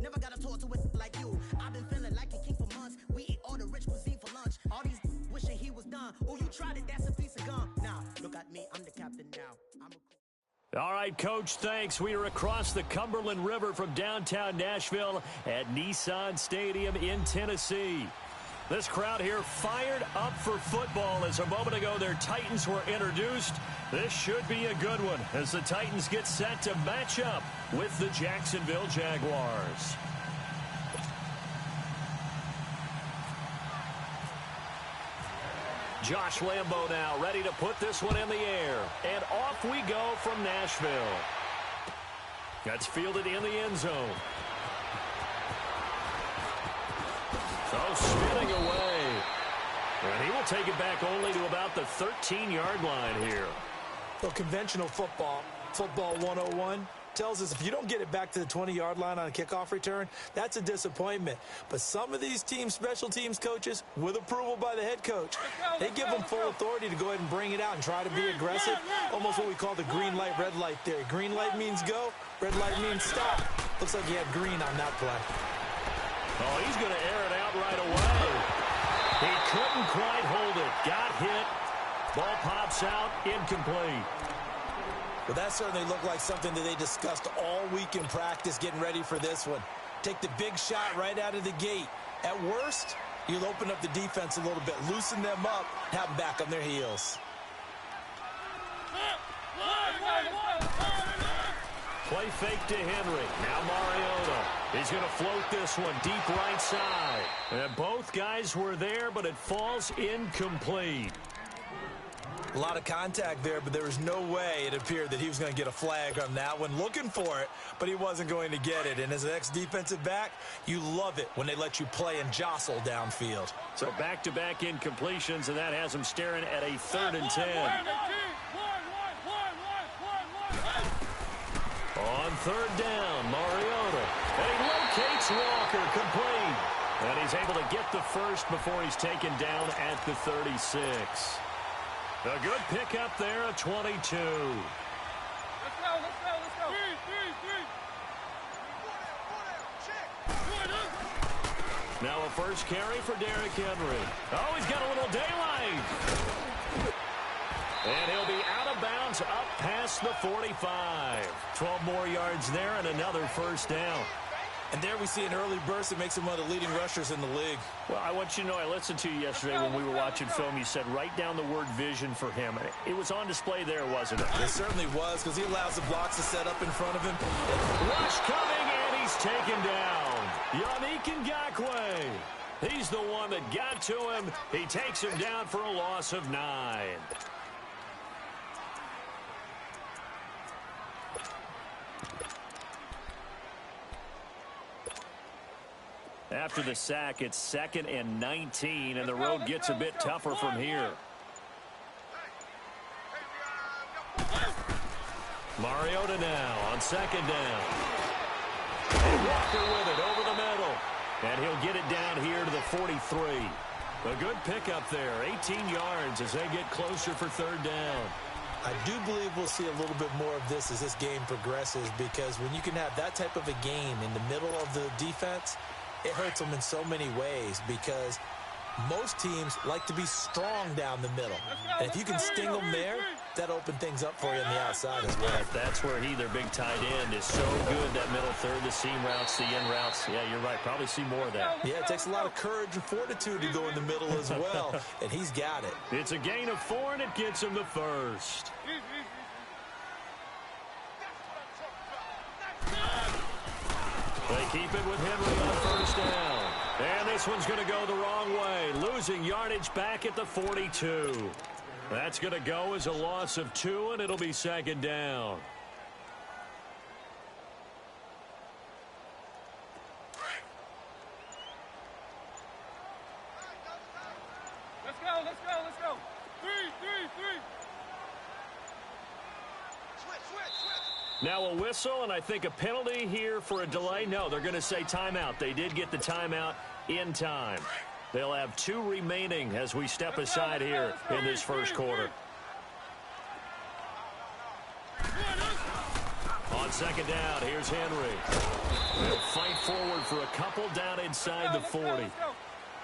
Never got to talk to it like you. I've been feeling like a king for months. We eat all the rich cuisine for lunch. All these wishing he was done. Oh, you tried it, that's a piece of gum. Now, look at me, I'm the captain now. All right, Coach, thanks. We are across the Cumberland River from downtown Nashville at Nissan Stadium in Tennessee. This crowd here fired up for football as a moment ago their Titans were introduced. This should be a good one as the Titans get set to match up with the Jacksonville Jaguars. Josh Lambo now ready to put this one in the air. And off we go from Nashville. That's fielded in the end zone. So spinning away. And he will take it back only to about the 13-yard line here. Well, conventional football 101, tells us if you don't get it back to the 20-yard line on a kickoff return, that's a disappointment. But some of these teams, special teams coaches, with approval by the head coach, they give them full authority to go ahead and bring it out and try to be aggressive, almost what we call the green light, red light theory. Green light means go, red light means stop. Looks like he had green on that play. Oh, he's going to air it out right away. He couldn't quite hold it. Got hit. Ball pops out, incomplete. Well, that certainly looked like something that they discussed all week in practice getting ready for this one. Take the big shot right out of the gate. At worst, you'll open up the defense a little bit, loosen them up, have them back on their heels. Play fake to Henry. Now Mariota. He's going to float this one deep right side. And both guys were there, but it falls incomplete. A lot of contact there, but there was no way it appeared that he was going to get a flag on that one. Looking for it, but he wasn't going to get it. And as an ex-defensive back, you love it when they let you play and jostle downfield. So back-to-back incompletions, and that has him staring at a 3rd and 10. On 3rd down, Mariota. And he locates Walker, complete. And he's able to get the first before he's taken down at the 36. A good pickup there, a 22. Let's go. Now a first carry for Derrick Henry. Oh, he's got a little daylight. And he'll be out of bounds up past the 45. 12 more yards there and another first down. And there we see an early burst that makes him one of the leading rushers in the league. Well, I want you to know, I listened to you yesterday when we were watching film. You said write down the word vision for him. It was on display there, wasn't it? It certainly was, because he allows the blocks to set up in front of him. Rush coming, and he's taken down. Yannick Ngakoue. He's the one that got to him. He takes him down for a loss of 9. After the sack, it's 2nd and 19, and the road gets a bit tougher from here. Mariota now on 2nd down. And Walker with it over the middle. And he'll get it down here to the 43. A good pickup there, 18 yards as they get closer for 3rd down. I do believe we'll see a little bit more of this as this game progresses, because when you can have that type of a game in the middle of the defense, it hurts them in so many ways, because most teams like to be strong down the middle. And if you can sting them there, that opens things up for you on the outside as well. That's where their big tight end, is so good, that middle third, the seam routes, the in routes. Yeah, you're right. Probably see more of that. Yeah, it takes a lot of courage and fortitude to go in the middle as well, and he's got it. It's a gain of 4, and it gets him the first. They keep it with Henry on 1st down. And this one's going to go the wrong way. Losing yardage back at the 42. That's going to go as a loss of 2, and it'll be 2nd down. Let's go. 3. Now a whistle, and I think a penalty here for a delay. No, they're going to say timeout. They did get the timeout in time. They'll have 2 remaining as we step aside here in this first quarter. On 2nd down, here's Henry. They'll fight forward for a couple down inside the 40.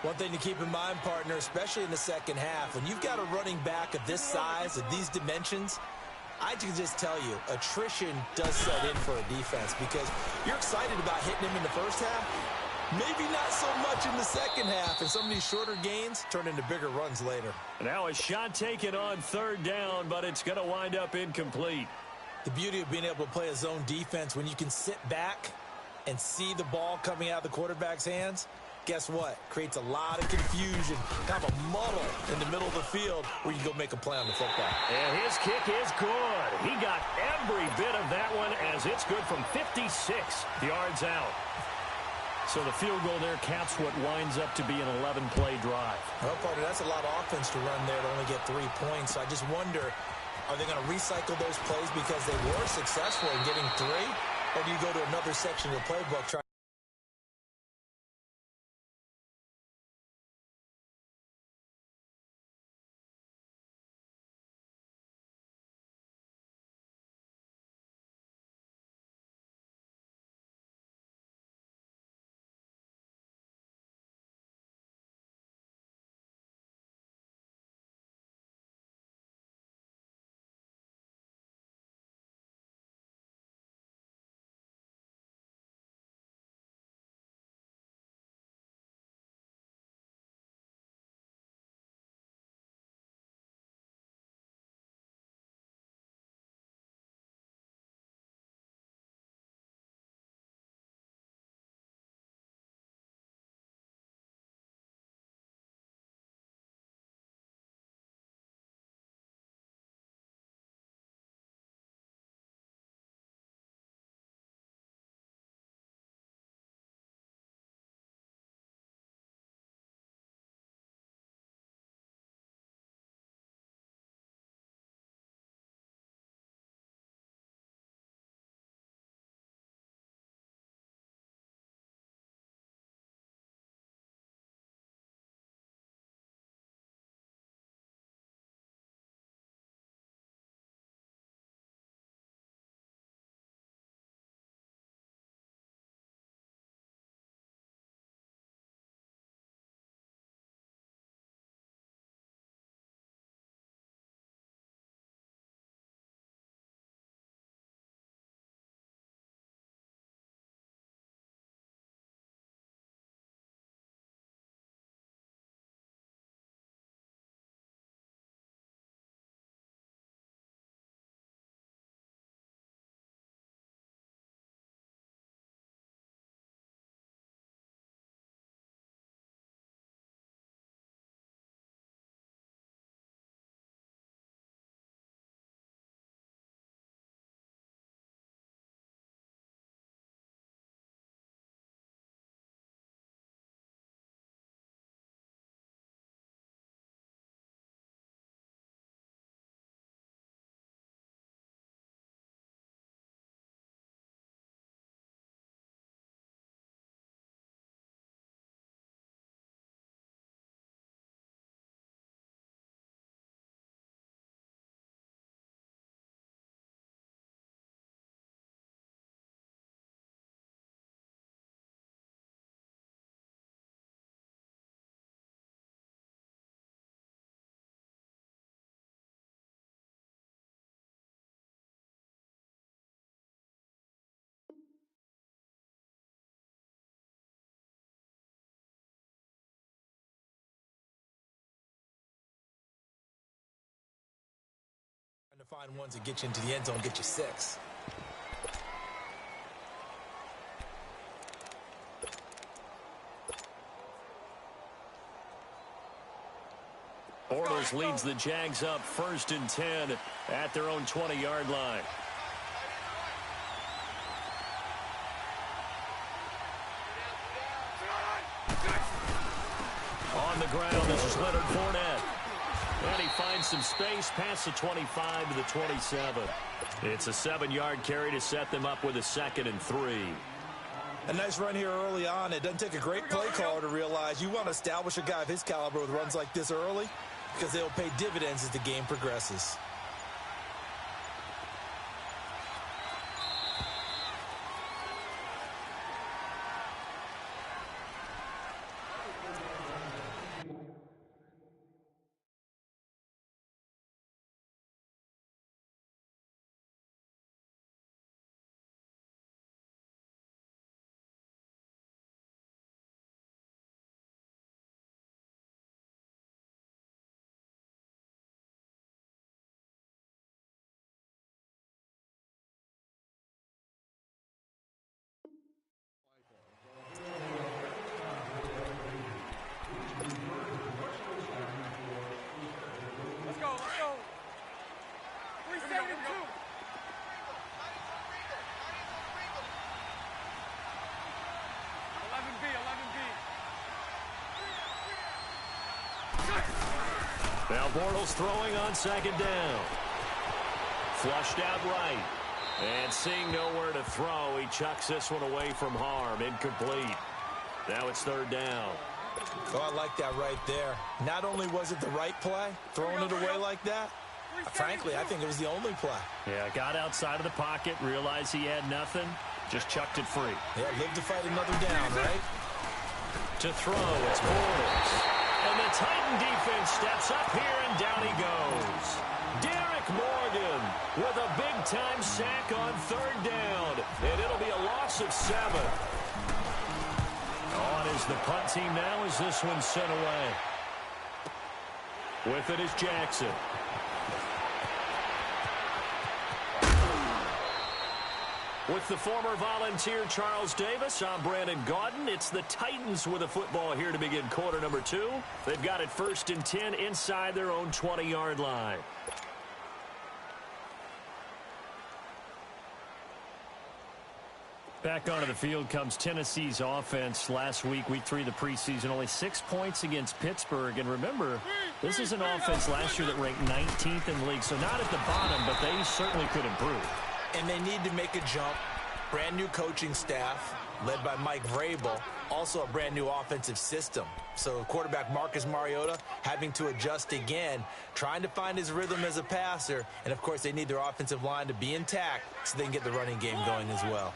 One thing to keep in mind, partner, especially in the second half, when you've got a running back of this size, of these dimensions, I can just tell you, attrition does set in for a defense because you're excited about hitting him in the first half. Maybe not so much in the second half, and some of these shorter gains turn into bigger runs later. Now a shot taken on third down, but it's going to wind up incomplete. The beauty of being able to play a zone defense when you can sit back and see the ball coming out of the quarterback's hands, guess what? Creates a lot of confusion, kind of a muddle in the middle of the field where you can go make a play on the football. And his kick is good. He got every bit of that one as it's good from 56 yards out. So the field goal there caps what winds up to be an 11-play drive. Well, partner, that's a lot of offense to run there to only get 3 points. So I just wonder, are they going to recycle those plays because they were successful in getting 3? Or do you go to another section of the playbook trying to find ones that get you into the end zone, get you 6? Bortles leads the Jags up 1st and 10 at their own 20-yard line. On the ground, this is Leonard Fournette. And he finds some space past the 25 to the 27. It's a 7-yard carry to set them up with a 2nd and 3. A nice run here early on. It doesn't take a great play caller to realize you want to establish a guy of his caliber with runs like this early because they'll pay dividends as the game progresses. Now Bortles throwing on second down. Flushed out right. And seeing nowhere to throw, he chucks this one away from harm. Incomplete. Now it's third down. Oh, I like that right there. Not only was it the right play, throwing it away like that, frankly, I think it was the only play. Yeah, got outside of the pocket, realized he had nothing, just chucked it free. Yeah, live to fight another down, right? To throw, it's Bortles. And the Titan defense steps up here, and down he goes. Derek Morgan with a big-time sack on third down. And it'll be a loss of 7. On is the punt team now as this one's sent away. With it is Jackson. With the former Volunteer Charles Davis, I'm Brandon Gaudin. It's the Titans with a football here to begin quarter number 2. They've got it 1st and 10 inside their own 20-yard line. Back onto the field comes Tennessee's offense. Last week, week 3 of the preseason, only 6 points against Pittsburgh. And remember, this is an offense last year that ranked 19th in the league. So not at the bottom, but they certainly could improve. And they need to make a jump. Brand new coaching staff, led by Mike Vrabel. Also a brand new offensive system. So quarterback Marcus Mariota having to adjust again, trying to find his rhythm as a passer. And, of course, they need their offensive line to be intact so they can get the running game going as well.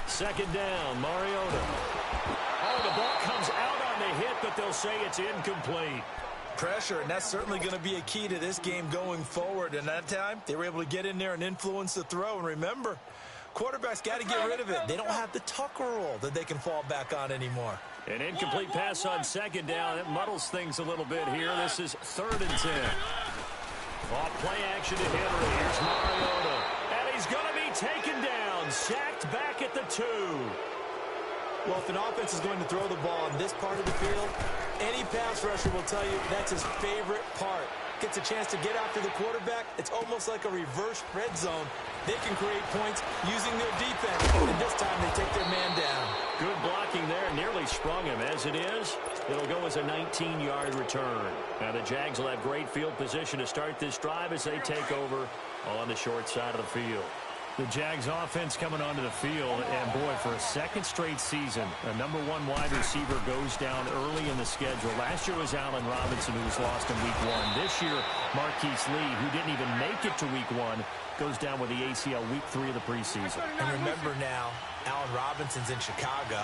Second down, Mariota. Oh, the ball comes out on the hit, but they'll say it's incomplete. Pressure, and that's certainly going to be a key to this game going forward. And that time, they were able to get in there and influence the throw. And remember, quarterbacks got to get rid of it. They don't have the Tucker rule that they can fall back on anymore. An incomplete pass on second down. That muddles things a little bit here. This is 3rd and 10. Off play action to Henry. Here's Mariota. And he's going to be taken down. Sacked back at the 2. Well, if an offense is going to throw the ball in this part of the field, any pass rusher will tell you that's his favorite part. Gets a chance to get after the quarterback. It's almost like a reverse red zone. They can create points using their defense. And this time they take their man down. Good blocking there. Nearly sprung him. As it is, it'll go as a 19-yard return. Now the Jags will have great field position to start this drive as they take over on the short side of the field. The Jags offense coming onto the field, and boy, for a second straight season, a number 1 wide receiver goes down early in the schedule. Last year was Allen Robinson, who was lost in week 1. This year, Marquise Lee, who didn't even make it to week 1, goes down with the ACL week 3 of the preseason. And remember now, Allen Robinson's in Chicago.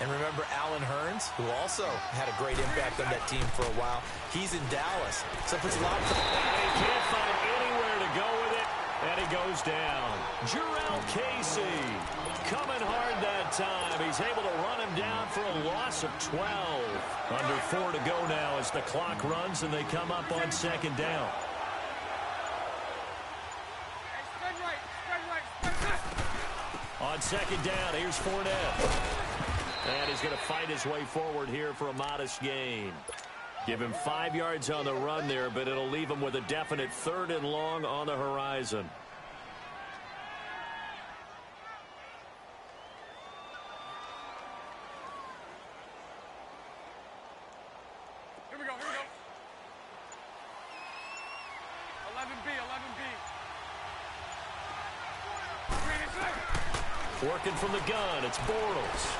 And remember Allen Hurns, who also had a great impact on that team for a while. He's in Dallas. So it puts a lot of... He can't find anywhere to go with it. And he goes down. Jarrell Casey coming hard that time. He's able to run him down for a loss of 12. Under 4 to go now as the clock runs and they come up on second down. On second down, here's Fournette. And he's going to fight his way forward here for a modest gain. Give him 5 yards on the run there, but it'll leave him with a definite 3rd and long on the horizon. Here we go. 11B. Working from the gun, it's Bortles.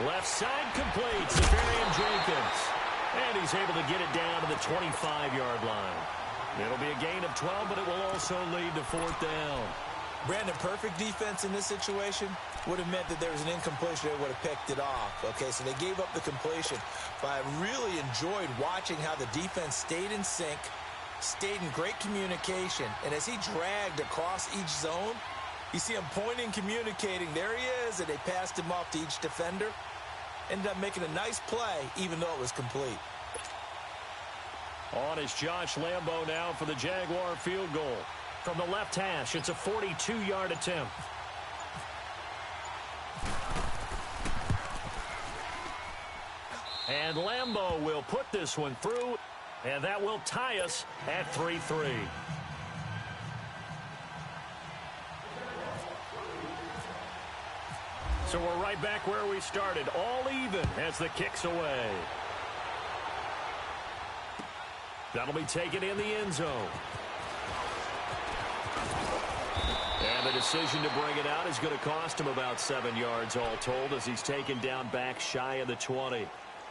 Left side complete, Severian Jenkins. And he's able to get it down to the 25-yard line. It'll be a gain of 12, but it will also lead to 4th down. Brandon, perfect defense in this situation would have meant that there was an incompletion. They would have picked it off. Okay, so they gave up the completion. But I really enjoyed watching how the defense stayed in sync, stayed in great communication. And as he dragged across each zone, you see him pointing, communicating. There he is, and they passed him off to each defender. Ended up making a nice play, even though it was complete. On is Josh Lambo now for the Jaguar field goal. From the left hash, it's a 42-yard attempt. And Lambo will put this one through, and that will tie us at 3-3. So we're right back where we started, all even as the kick's away. That'll be taken in the end zone. And the decision to bring it out is going to cost him about 7 yards all told as he's taken down back shy of the 20.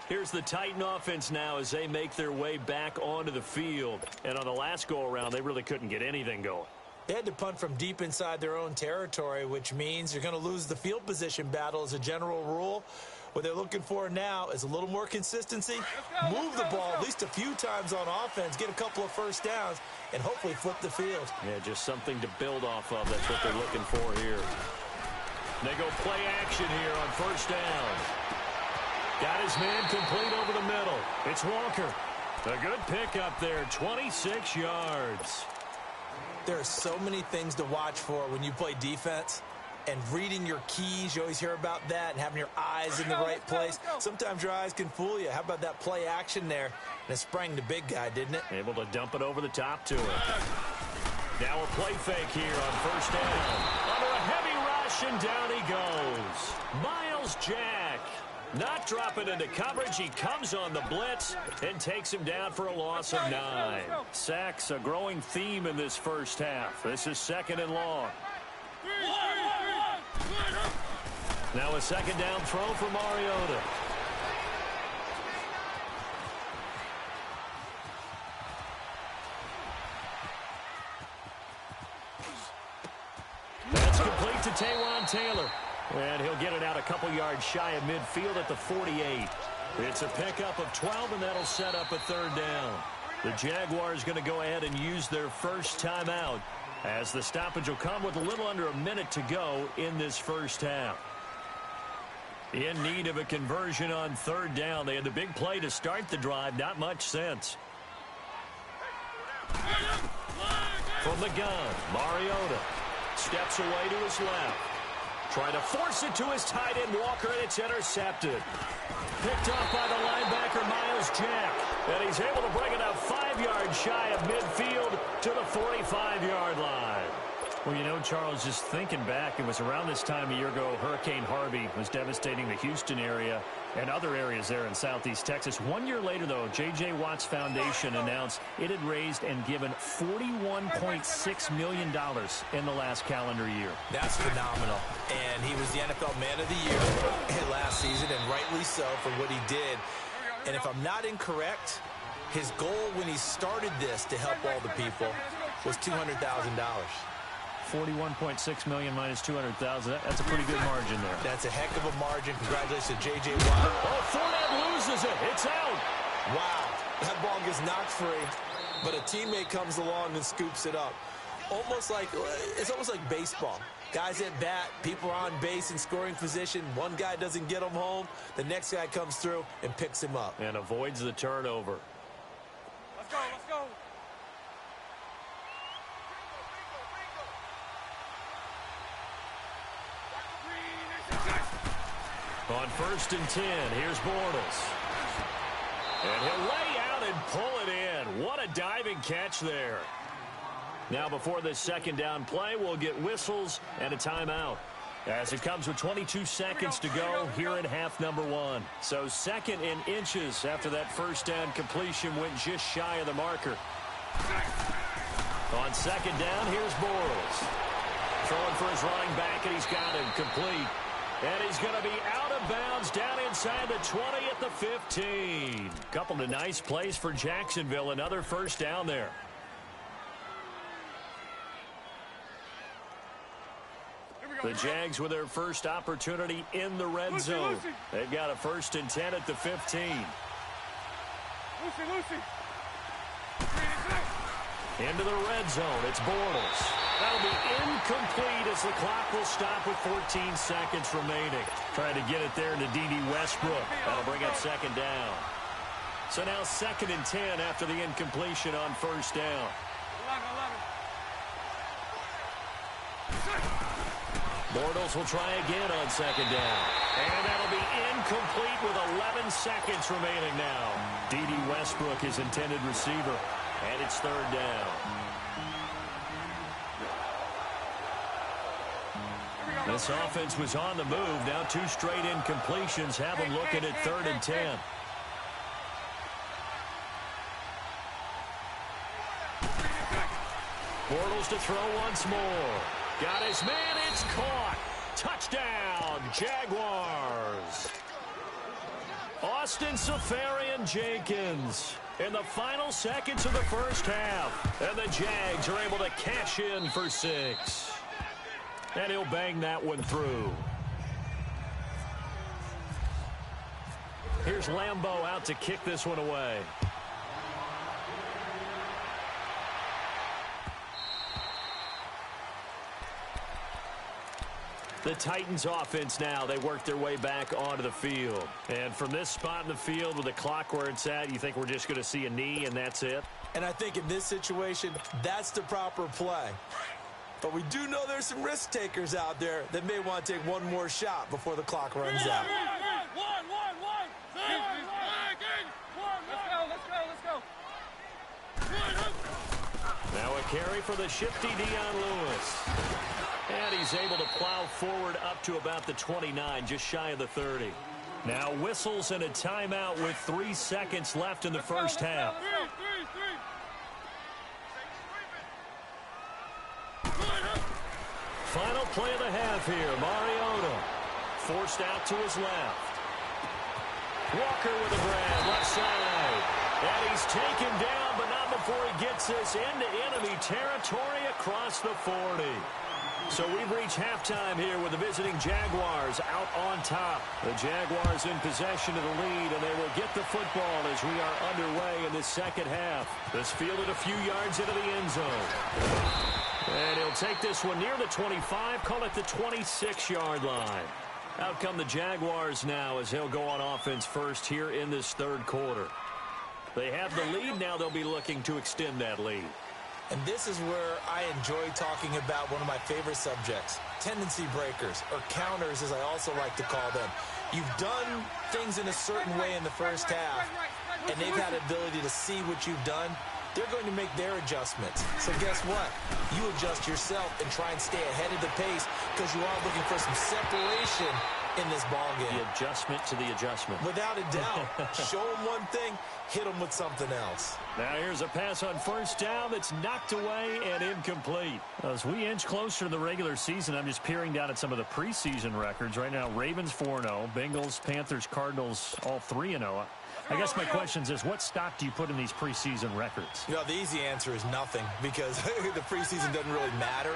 Here's the Titan offense now as they make their way back onto the field. And on the last go-around, they really couldn't get anything going. They had to punt from deep inside their own territory, which means you're going to lose the field position battle as a general rule. What they're looking for now is a little more consistency, move the ball at least a few times on offense, get a couple of first downs, and hopefully flip the field. Yeah, just something to build off of. That's what they're looking for here. They go play action here on first down. Got his man complete over the middle. It's Walker. A good pickup there, 26 yards. There are so many things to watch for when you play defense. And reading your keys, you always hear about that, and having your eyes in the right place. Sometimes your eyes can fool you. How about that play action there? And it sprang the big guy, didn't it? Able to dump it over the top to him. Now a play fake here on first down. Under a heavy rush, and down he goes. Miles Jack. Not dropping into coverage. He comes on the blitz and takes him down for a loss of 9. Sacks, a growing theme in this first half. This is second and long. Now a second down throw for Mariota. That's complete to Taywan Taylor. And he'll get it out a couple yards shy of midfield at the 48. It's a pickup of 12, and that'll set up a third down. The Jaguars going to go ahead and use their first timeout as the stoppage will come with a little under a minute to go in this first half. In need of a conversion on third down. They had the big play to start the drive. Not much sense. From the gun, Mariota steps away to his left. Trying to force it to his tight end, Walker, and it's intercepted. Picked off by the linebacker, Miles Jack. And he's able to bring it up 5 yards shy of midfield to the 45-yard line. Well, you know, Charles, just thinking back, it was around this time a year ago, Hurricane Harvey was devastating the Houston area and other areas there in southeast Texas. 1 year later, though, J.J. Watt's Foundation announced it had raised and given $41.6 million in the last calendar year. That's phenomenal. And he was the NFL Man of the Year last season, and rightly so for what he did. And if I'm not incorrect, his goal when he started this to help all the people was $200,000. 41.6 million minus 200,000. That's a pretty good margin there. That's a heck of a margin. Congratulations to J.J. Watt. Oh, Fournette loses it. It's out. Wow. That ball gets knocked free, but a teammate comes along and scoops it up. It's almost like baseball. Guys at bat, people are on base in scoring position. One guy doesn't get him home. The next guy comes through and picks him up. And avoids the turnover. Let's go, let's go. On 1st and 10, here's Bortles. And he'll lay out and pull it in. What a diving catch there. Now before this second down play, we'll get whistles and a timeout. As it comes with 22 seconds to go here in half number 1. So second in inches after that first down completion went just shy of the marker. On second down, here's Bortles. Throwing for his running back, and he's got him complete. And he's going to be out of bounds down inside the 20 at the 15. Couple of nice plays for Jacksonville. Another first down there. The Jags with their first opportunity in the red zone. They've got a 1st and 10 at the 15. Lucy. Into the red zone. It's Bortles. That'll be incomplete as the clock will stop with 14 seconds remaining. Trying to get it there to D.D. Westbrook. That'll bring up second down. So now 2nd and 10 after the incompletion on first down. 11. Bortles will try again on second down. And that'll be incomplete with 11 seconds remaining now. D.D. Westbrook, his intended receiver. And it's third down. This offense was on the move. Now 2 straight incompletions have them looking at 3rd and 10. Bortles to throw once more. Got his man. It's caught. Touchdown, Jaguars. Austin Seferian-Jenkins in the final seconds of the first half. And the Jags are able to cash in for 6. And he'll bang that one through. Here's Lambeau out to kick this one away. The Titans offense now, they work their way back onto the field. And from this spot in the field with the clock where it's at, you think we're just going to see a knee and that's it? And I think in this situation, that's the proper play. But we do know there's some risk takers out there that may want to take one more shot before the clock runs out. Now a carry for the shifty Dion Lewis. And he's able to plow forward up to about the 29, just shy of the 30. Now whistles and a timeout with 3 seconds left in the first half. Final play of the half here. Mariota forced out to his left. Walker with a grab, left side. And he's taken down, but not before he gets this into enemy territory across the 40. So we've reached halftime here with the visiting Jaguars out on top. The Jaguars in possession of the lead, and they will get the football as we are underway in this second half. This fielded a few yards into the end zone. And he'll take this one near the 25, call it the 26-yard line. Out come the Jaguars now as they'll go on offense first here in this 3rd quarter. They have the lead. Now they'll be looking to extend that lead. And this is where I enjoy talking about one of my favorite subjects, tendency breakers, or counters as I also like to call them. You've done things in a certain way in the first half, and they've had the ability to see what you've done. They're going to make their adjustments. So guess what? You adjust yourself and try and stay ahead of the pace because you are looking for some separation in this ball game. The adjustment to the adjustment. Without a doubt. Show them one thing, hit them with something else. Now here's a pass on first down that's knocked away and incomplete. As we inch closer to the regular season, I'm just peering down at some of the preseason records. Right now, Ravens 4-0, Bengals, Panthers, Cardinals, all 3-0. I guess my question is, what stock do you put in these preseason records? You know, the easy answer is nothing because the preseason doesn't really matter.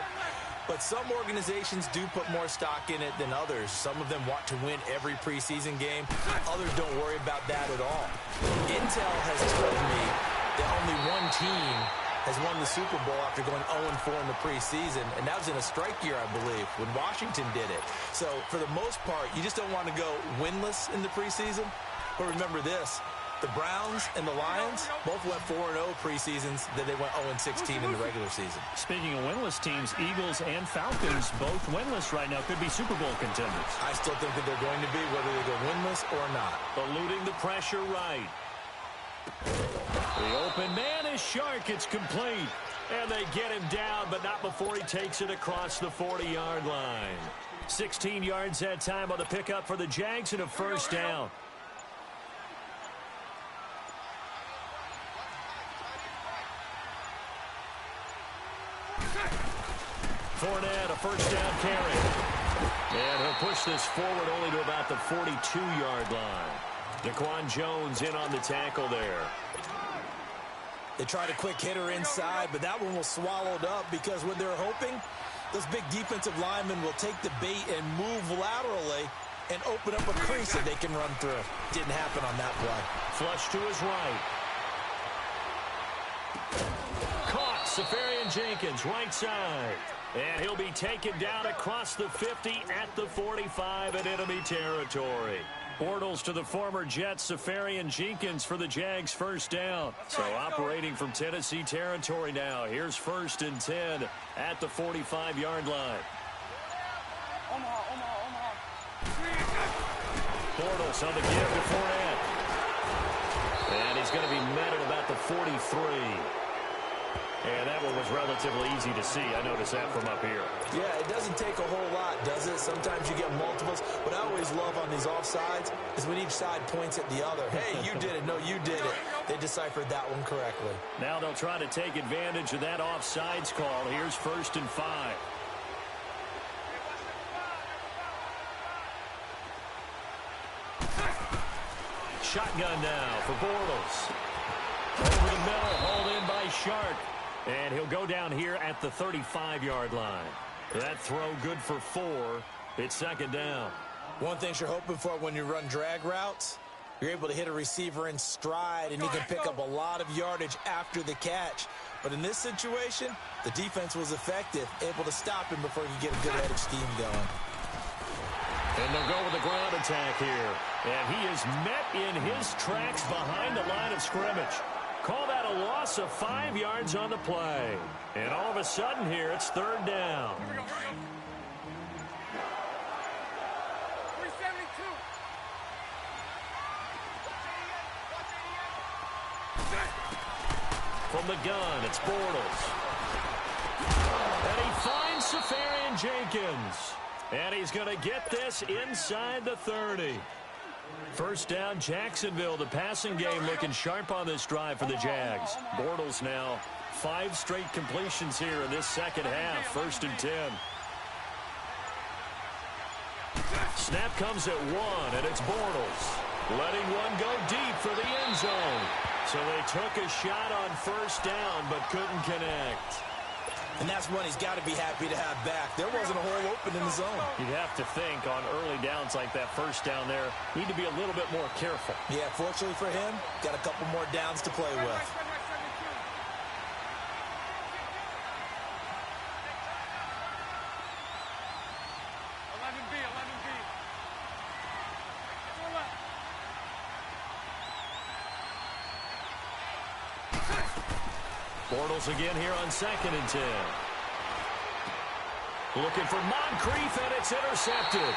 But some organizations do put more stock in it than others. Some of them want to win every preseason game. Others don't worry about that at all. Intel has told me that only one team has won the Super Bowl after going 0-4 in the preseason, and that was in a strike year, I believe, when Washington did it. So for the most part, you just don't want to go winless in the preseason. But remember this, the Browns and the Lions both went 4-0 preseasons, then they went 0-16 in the regular season. Speaking of winless teams, Eagles and Falcons both winless right now, could be Super Bowl contenders. I still think that they're going to be, whether they go winless or not. Eluding the pressure right. The open man is Shark. It's complete. And they get him down, but not before he takes it across the 40-yard line. 16 yards that time on the pickup for the Jags and a first down. Fournette, a first down carry. And he'll push this forward only to about the 42-yard line. Daquan Jones in on the tackle there. They tried a quick hitter inside, but that one was swallowed up because what they're hoping, those big defensive linemen will take the bait and move laterally and open up a crease that they can run through. Didn't happen on that play. Flush to his right. Caught, Seferian-Jenkins, right side. And he'll be taken down across the 50 at the 45 in enemy territory. Bortles to the former Jets, Seferian-Jenkins for the Jags first down. So operating from Tennessee territory now. Here's 1st and 10 at the 45-yard line. Bortles on the give to Fournette. And he's going to be met at about the 43. And that one was relatively easy to see. I noticed that from up here. Yeah, it doesn't take a whole lot, does it? Sometimes you get multiples. What I always love on these offsides is when each side points at the other. Hey, you did it. No, you did it. They deciphered that one correctly. Now they'll try to take advantage of that offsides call. Here's 1st and 5. Shotgun now for Bortles. Over the middle, hauled in by Sharp. And he'll go down here at the 35-yard line. That throw good for 4. It's 2nd down. One thing you're hoping for when you run drag routes, you're able to hit a receiver in stride, and he can pick up a lot of yardage after the catch. But in this situation, the defense was effective, able to stop him before he could get a good headed scheme going. And they'll go with the ground attack here. And he is met in his tracks behind the line of scrimmage. Call that a loss of 5 yards on the play. And all of a sudden here, it's 3rd down. Here we go. 372. From the gun, it's Bortles. And he finds Safarian Jenkins. And he's going to get this inside the 30. 1st down, Jacksonville. The passing game looking sharp on this drive for the Jags. Bortles now 5 straight completions here in this 2nd half. 1st and 10. Snap comes at 1, and it's Bortles. Letting one go deep for the end zone. So they took a shot on 1st down, but couldn't connect. And that's one he's got to be happy to have back. There wasn't a hole open in the zone. You'd have to think on early downs like that 1st down there, need to be a little bit more careful. Yeah, fortunately for him, got a couple more downs to play with. Bortles again here on 2nd and 10. Looking for Moncrief, and it's intercepted.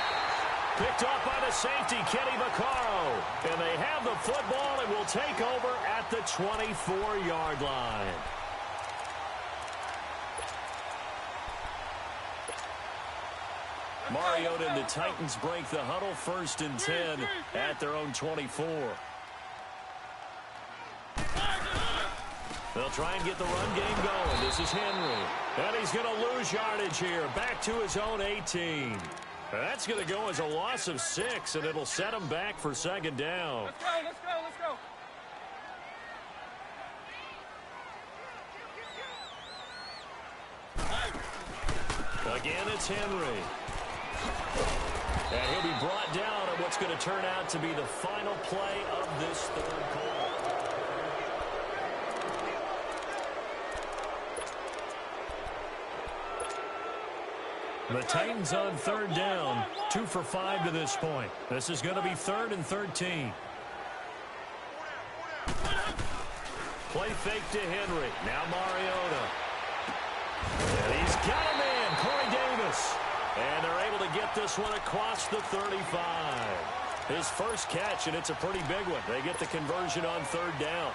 Picked off by the safety, Kenny Vaccaro. And they have the football and will take over at the 24-yard line. Mariota and the Titans break the huddle. 1st and 10 at their own 24. They'll try and get the run game going. This is Henry. And he's going to lose yardage here. Back to his own 18. That's going to go as a loss of 6, and it'll set him back for 2nd down. Let's go. Again, it's Henry. And he'll be brought down at what's going to turn out to be the final play of this 3rd quarter. The Titans on 3rd down, 2 for 5 to this point. This is going to be 3rd and 13. Play fake to Henry. Now Mariota. And he's got a man, Corey Davis. And they're able to get this one across the 35. His first catch, and it's a pretty big one. They get the conversion on 3rd down.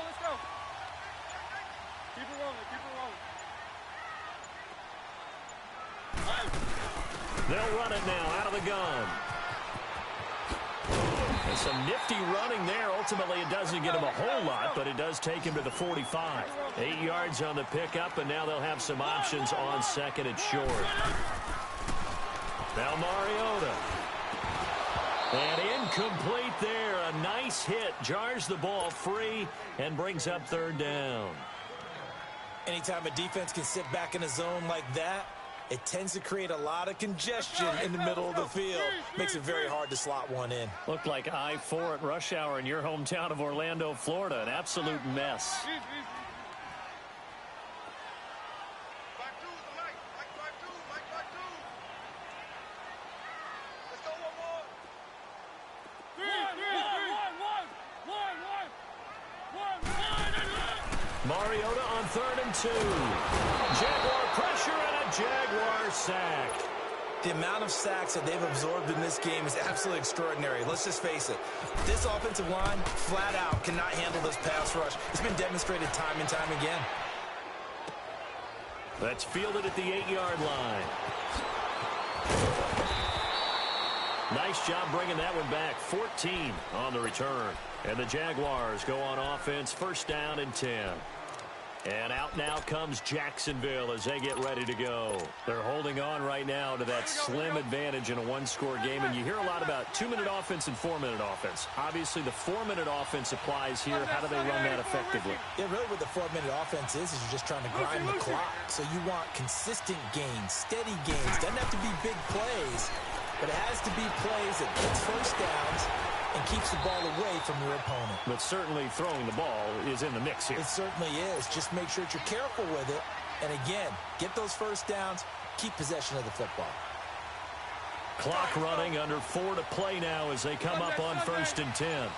Let's go. Keep it rolling. They'll run it now out of the gun. And some nifty running there. Ultimately, it doesn't get him a whole lot, but it does take him to the 45. 8 yards on the pickup, and now they'll have some options on 2nd and short. Now Mariota. And incomplete there. A nice hit. Jars the ball free and brings up 3rd down. Anytime a defense can sit back in a zone like that, it tends to create a lot of congestion in the middle of the field. Makes it very hard to slot one in. Looked like I-4 at rush hour in your hometown of Orlando, Florida. An absolute mess. Mariota on 3rd and 2. Jaguar pressure and a Jaguar sack. The amount of sacks that they've absorbed in this game is absolutely extraordinary. Let's just face it. This offensive line, flat out, cannot handle this pass rush. It's been demonstrated time and time again. That's fielded at the 8-yard line. Nice job bringing that one back. 14 on the return. And the Jaguars go on offense, 1st down and 10. And out now comes Jacksonville as they get ready to go. They're holding on right now to that slim advantage in a one-score game. And you hear a lot about 2-minute offense and 4-minute offense. Obviously, the 4-minute offense applies here. How do they run that effectively? Yeah, really what the 4-minute offense is you're just trying to grind the clock. So you want consistent gains, steady gains. Doesn't have to be big plays, but it has to be plays that gets first downs and keeps the ball away from your opponent. But certainly throwing the ball is in the mix here. It certainly is. Just make sure that you're careful with it. And again, get those first downs, keep possession of the football. Clock running, under 4 to play now as they come up on 1st and 10.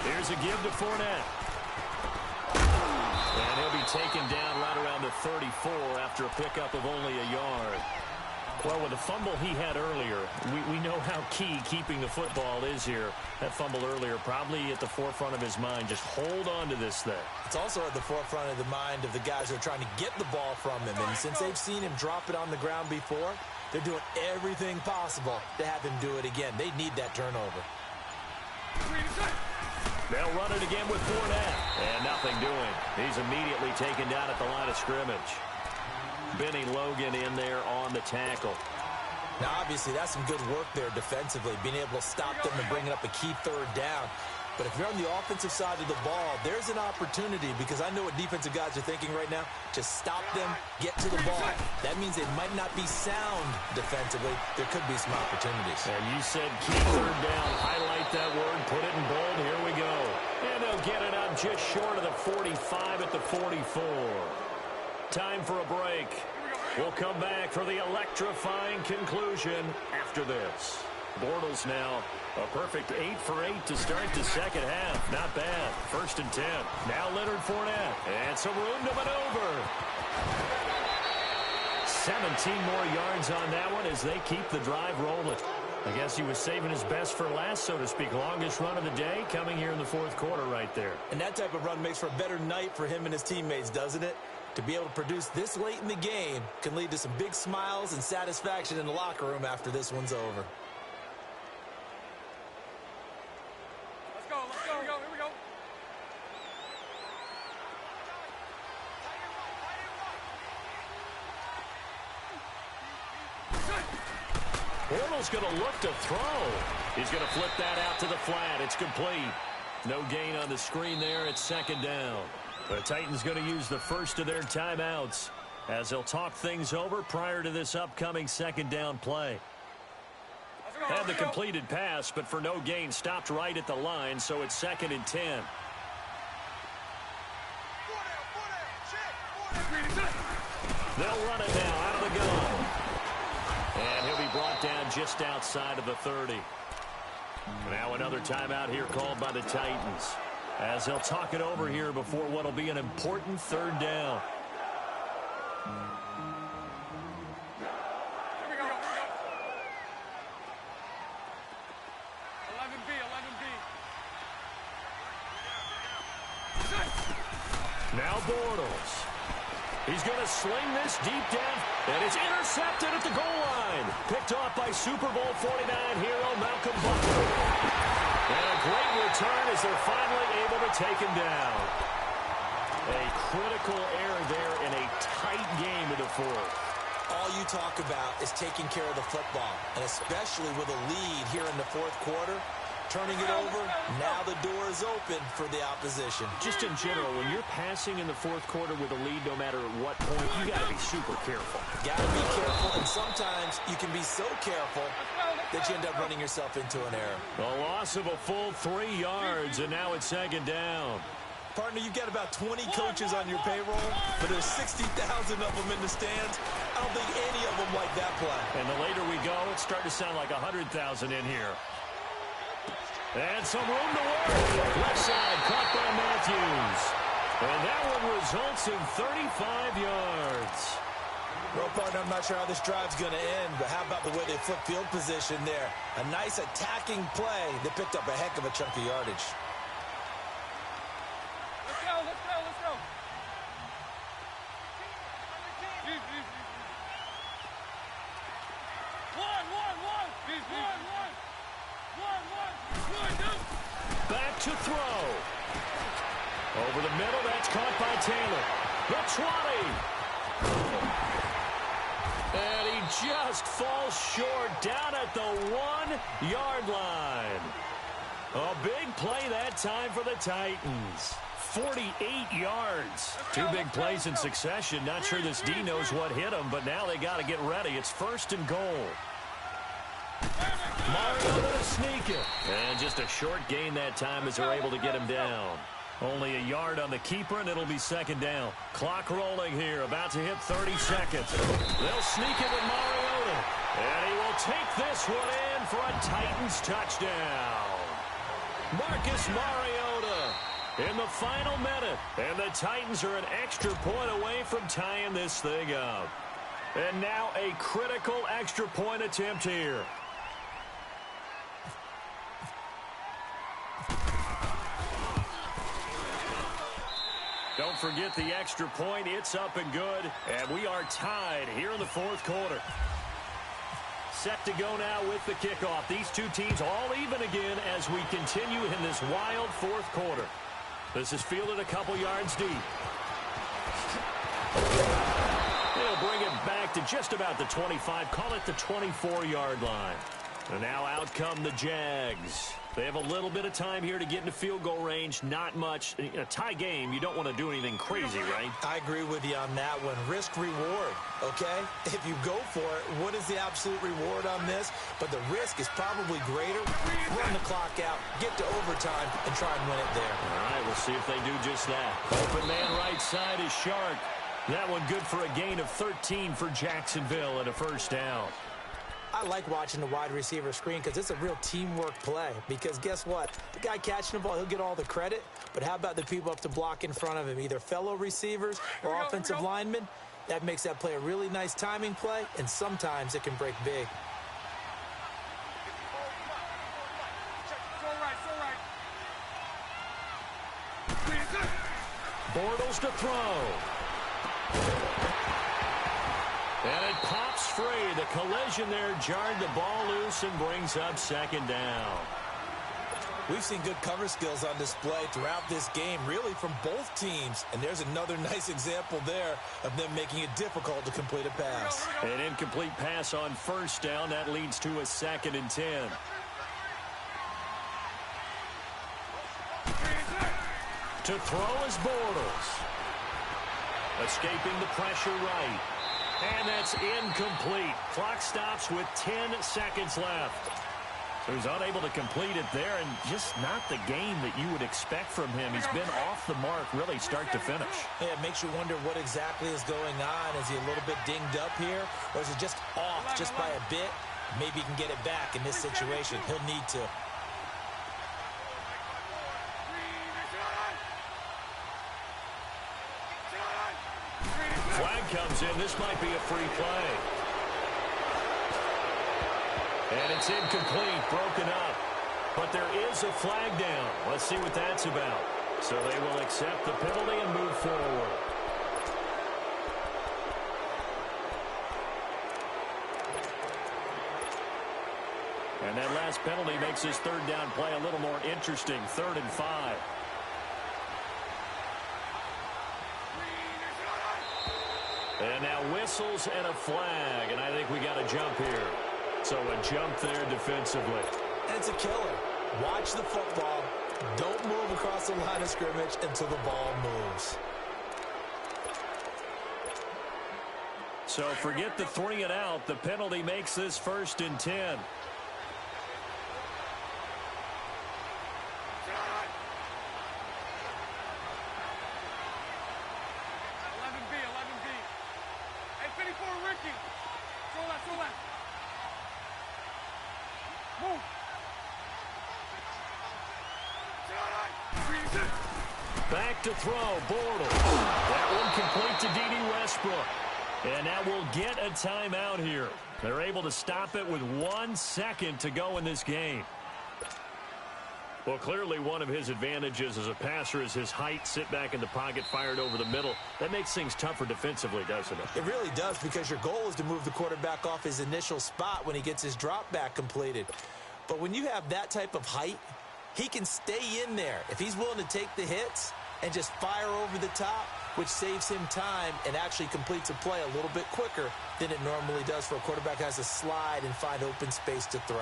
Here's a give to Fournette. And he'll be taken down right around the 34 after a pickup of only a yard. Well, with the fumble he had earlier, we know how key keeping the football is here. That fumble earlier probably at the forefront of his mind. Just hold on to this thing. It's also at the forefront of the mind of the guys who are trying to get the ball from him. And since they've seen him drop it on the ground before, they're doing everything possible to have him do it again. They need that turnover. They'll run it again with Fournette. And nothing doing. He's immediately taken down at the line of scrimmage. Benny Logan in there on the tackle. Now, obviously, that's some good work there defensively, being able to stop them and bringing up a key 3rd down. But if you're on the offensive side of the ball, there's an opportunity, because I know what defensive guys are thinking right now. Just stop them, get to the ball. That means they might not be sound defensively. There could be some opportunities. And you said key 3rd down. Highlight that word. Put it in bold. Here we go. And they'll get it up just short of the 45 at the 44. Time for a break. We'll come back for the electrifying conclusion after this. Bortles now a perfect 8 for 8 to start the second half. Not bad. 1st and 10. Now Leonard Fournette. And some room to maneuver. 17 more yards on that one as they keep the drive rolling. I guess he was saving his best for last, so to speak. Longest run of the day coming here in the 4th quarter right there. And that type of run makes for a better night for him and his teammates, doesn't it? To be able to produce this late in the game can lead to some big smiles and satisfaction in the locker room after this one's over. Let's go. Here we go. Bortles going to look to throw. He's going to flip that out to the flat. It's complete. No gain on the screen there. It's 2nd down. The Titans going to use the first of their timeouts as they'll talk things over prior to this upcoming 2nd down play. Had the completed pass, but for no gain, stopped right at the line, so it's 2nd and 10. They'll run it now out of the gun. And he'll be brought down just outside of the 30. Now another timeout here called by the Titans, as they'll talk it over here before what will be an important 3rd down. Here we go. 11B. Now Bortles. He's going to sling this deep down, and it's intercepted at the goal line. Picked off by Super Bowl 49 hero Malcolm Butler. And a great return as they're finally able to take him down. A critical error there in a tight game in the 4th. All you talk about is taking care of the football, and especially with a lead here in the 4th quarter. Turning it over, now the door is open for the opposition. Just in general, when you're passing in the 4th quarter with a lead, no matter at what point, you got to be super careful. Got to be careful, and sometimes you can be so careful that you end up running yourself into an error. A loss of a full 3 yards, and now it's 2nd down. Partner, you've got about 20 coaches on your payroll, but there's 60,000 of them in the stands. I don't think any of them like that play. And the later we go, it's starting to sound like 100,000 in here. And some room to work. Left side caught by Matthews. And that one results in 35 yards. Well, partner, I'm not sure how this drive's going to end, but how about the way they flip field position there? A nice attacking play that picked up a heck of a chunk of yardage. Let's go, let's go, let's go. Back to throw. Over the middle, that's caught by Taylor. The 20. And he just falls short down at the 1-yard line. A big play that time for the Titans. 48 yards. Two big plays in succession. Not sure this D knows what hit him, but now they got to get ready. It's 1st and goal. Mariota to sneak it. And just a short gain that time as they're able to get him down. Only a yard on the keeper, and it'll be 2nd down. Clock rolling here, about to hit 30 seconds. They'll sneak it with Mariota. And he will take this one in for a Titans touchdown. Marcus Mariota in the final minute. And the Titans are an extra point away from tying this thing up. And now a critical extra point attempt here. Don't forget the extra point. It's up and good. And we are tied here in the 4th quarter. Set to go now with the kickoff. These two teams all even again as we continue in this wild 4th quarter. This is fielded a couple yards deep. They'll bring it back to just about the 25. Call it the 24-yard line. And now out come the Jags. They have a little bit of time here to get into field goal range. Not much. In a tie game, you don't want to do anything crazy, right? I agree with you on that one. Risk reward, okay? If you go for it, what is the absolute reward on this? But the risk is probably greater. Run the clock out, get to overtime, and try and win it there. All right, we'll see if they do just that. Open man right side is Shark. That one good for a gain of 13 for Jacksonville and a 1st down. I like watching the wide receiver screen because it's a real teamwork play. Because guess what? The guy catching the ball, he'll get all the credit. But how about the people up to block in front of him, either fellow receivers or offensive linemen? That makes that play a really nice timing play, and sometimes it can break big. Bortles to throw. And it pops free. The collision there jarred the ball loose and brings up 2nd down. We've seen good cover skills on display throughout this game, really from both teams. And there's another nice example there of them making it difficult to complete a pass. An incomplete pass on 1st down. That leads to a 2nd and 10. To throw is Bortles. Escaping the pressure right. And that's incomplete. Clock stops with 10 seconds left. So he's unable to complete it there, and just not the game that you would expect from him. He's been off the mark really start to finish. Yeah, it makes you wonder what exactly is going on. Is he a little bit dinged up here, or is it just off just by a bit? Maybe he can get it back in this situation. He'll need to. Flag comes in. This might be a free play. And it's incomplete, broken up. But there is a flag down. Let's see what that's about. So they will accept the penalty and move forward. And that last penalty makes his 3rd down play a little more interesting. 3rd and 5. And now whistles and a flag, and I think we got a jump here. So a jump there defensively. And it's a killer. Watch the football. Don't move across the line of scrimmage until the ball moves. So forget the 3 and out. The penalty makes this 1st and 10. to throw. Bortles. That one complete to D.D. Westbrook. And that will get a timeout here. They're able to stop it with 1 second to go in this game. Well, clearly one of his advantages as a passer is his height. Sit back in the pocket, fired over the middle. That makes things tougher defensively, doesn't it? It really does, because your goal is to move the quarterback off his initial spot when he gets his drop back completed. But when you have that type of height, he can stay in there if he's willing to take the hits and just fire over the top, which saves him time and actually completes a play a little bit quicker than it normally does for a quarterback who has to slide and find open space to throw.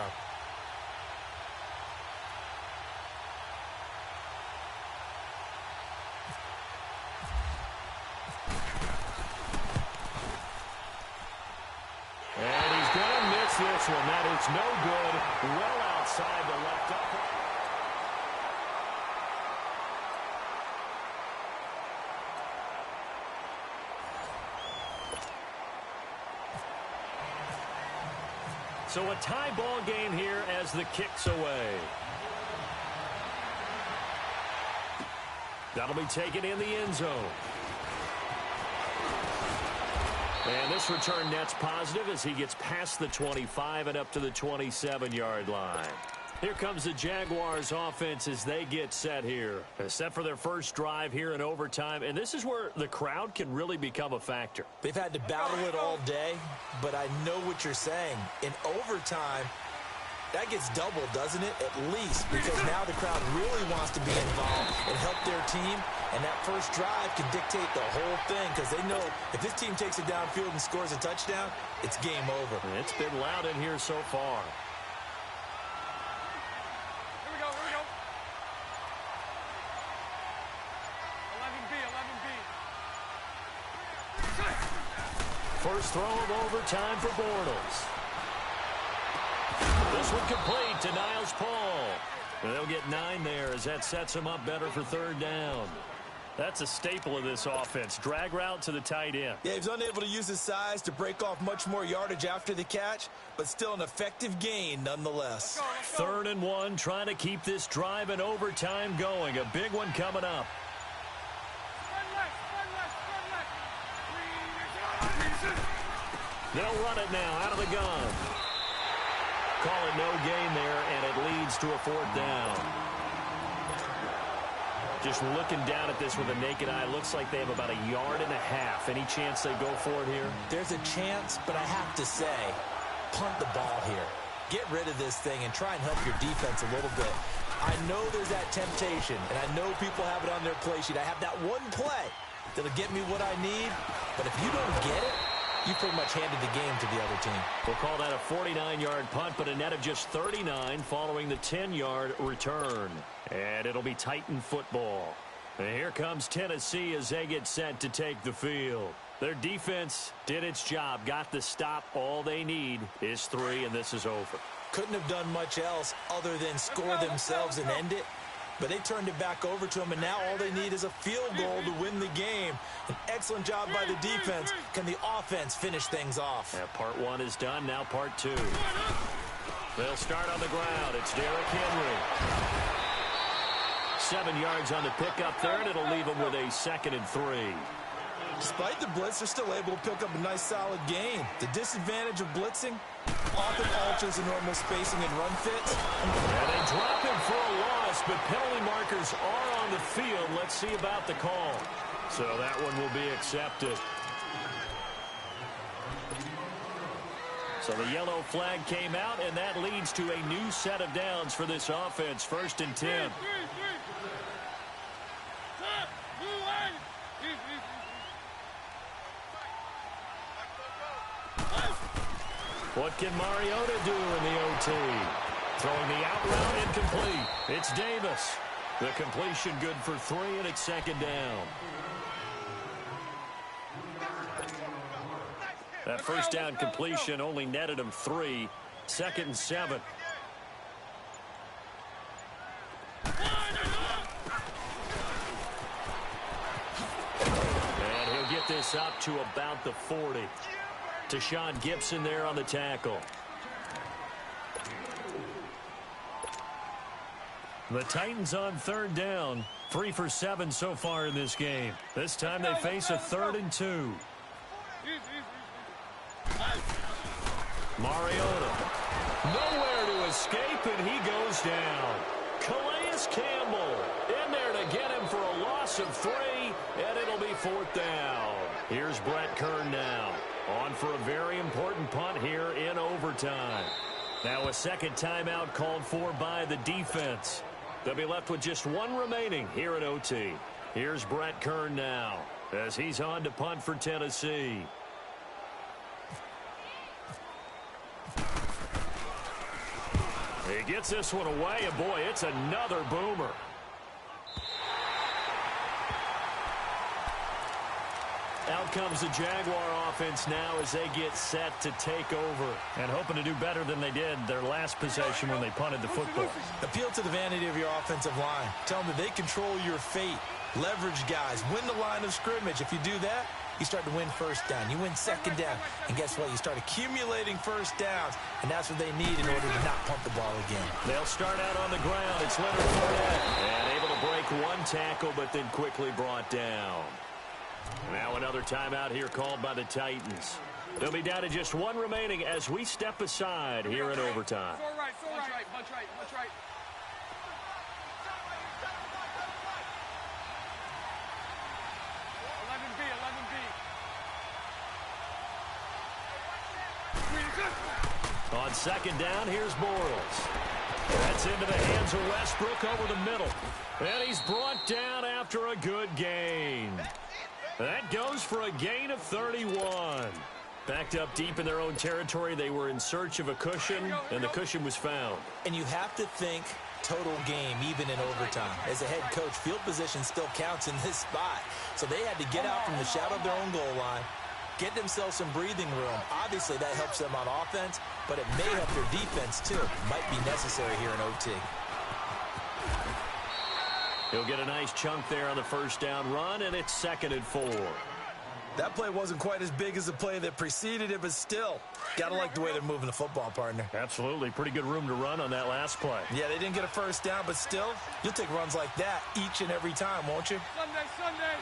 And he's going to miss this one. That is no good. Well outside the left upper. So a tie ball game here as the kick's away. That'll be taken in the end zone. And this return net's positive as he gets past the 25 and up to the 27-yard line. Here comes the Jaguars offense as they get set here. Set for their first drive here in overtime. And this is where the crowd can really become a factor. They've had to battle it all day, but I know what you're saying. In overtime, that gets doubled, doesn't it? At least, because now the crowd really wants to be involved and help their team. And that first drive can dictate the whole thing, because they know if this team takes it downfield and scores a touchdown, it's game over. And it's been loud in here so far. Here we go. 11B. First throw of overtime for Bortles. This one complete to Niles Paul. And they'll get 9 there as that sets them up better for third down. That's a staple of this offense. Drag route to the tight end. Yeah, he's unable to use his size to break off much more yardage after the catch, but still an effective gain nonetheless. Let's go. 3rd and 1, trying to keep this drive in overtime going. A big one coming up. They'll run it now out of the gun. Call it no gain there, and it leads to a 4th down. Just looking down at this with a naked eye, looks like they have about 1.5 yards. Any chance they go for it here? There's a chance, but I have to say, punt the ball here. Get rid of this thing and try and help your defense a little bit. I know there's that temptation, and I know people have it on their play sheet. I have that one play that'll get me what I need, but if you don't get it, you pretty much handed the game to the other team. We'll call that a 49-yard punt, but a net of just 39 following the 10-yard return. And it'll be Titan football. And here comes Tennessee as they get set to take the field. Their defense did its job, got the stop. All they need is 3, and this is over. Couldn't have done much else other than score themselves and end it. But they turned it back over to them, and now all they need is a field goal to win the game. An excellent job by the defense. Can the offense finish things off? Yeah, part 1 is done, now part 2. They'll start on the ground. It's Derrick Henry. 7 yards on the pickup there, and it'll leave them with a 2nd and 3. Despite the blitz, they're still able to pick up a nice solid gain. The disadvantage of blitzing often alters the normal spacing and run fits. And they drop him for a loss, but penalty markers are on the field. Let's see about the call. So that one will be accepted. So the yellow flag came out, and that leads to a new set of downs for this offense. 1st and 10. What can Mariota do in the OT? Throwing the out route incomplete. It's Davis. The completion good for 3, and it's 2nd down. That first down completion only netted him 3. 2nd and 7. And he'll get this up to about the 40. Tashawn Gibson there on the tackle. The Titans on 3rd down 3 for 7 so far in this game. This time they face a 3rd and 2. Mariota. Nowhere to escape, and he goes down. Calais Campbell in there to get him for a loss of 3, and it'll be 4th down. Here's Brett Kern now. On for a very important punt here in overtime. Now a second timeout called for by the defense. They'll be left with just 1 remaining here at OT. Here's Brett Kern now as he's on to punt for Tennessee. He gets this one away, and boy, it's another boomer. Out comes the Jaguar offense now as they get set to take over and hoping to do better than they did their last possession when they punted the football. Appeal to the vanity of your offensive line. Tell them that they control your fate. Leverage guys. Win the line of scrimmage. If you do that, you start to win first down. You win second down. And guess what? You start accumulating first downs. And that's what they need in order to not punt the ball again. They'll start out on the ground. It's Leonard Fournette. And able to break 1 tackle, but then quickly brought down. Now another timeout here called by the Titans. They'll be down to just 1 remaining as we step aside here in overtime. So right. Bunch right. 11B. On second down, here's Bortles. That's into the hands of Westbrook over the middle. And he's brought down after a good gain. That goes for a gain of 31. Backed up deep in their own territory, they were in search of a cushion, and the cushion was found. And you have to think total game, even in overtime. As a head coach, field position still counts in this spot. So they had to get out from the shadow of their own goal line, get themselves some breathing room. Obviously, that helps them on offense, but it may help their defense, too. Might be necessary here in OT. He'll get a nice chunk there on the first down run, and it's 2nd and 4. That play wasn't quite as big as the play that preceded it, but still, gotta like the way they're moving the football, partner. Absolutely. Pretty good room to run on that last play. Yeah, they didn't get a first down, but still, you'll take runs like that each and every time, won't you? Sunday.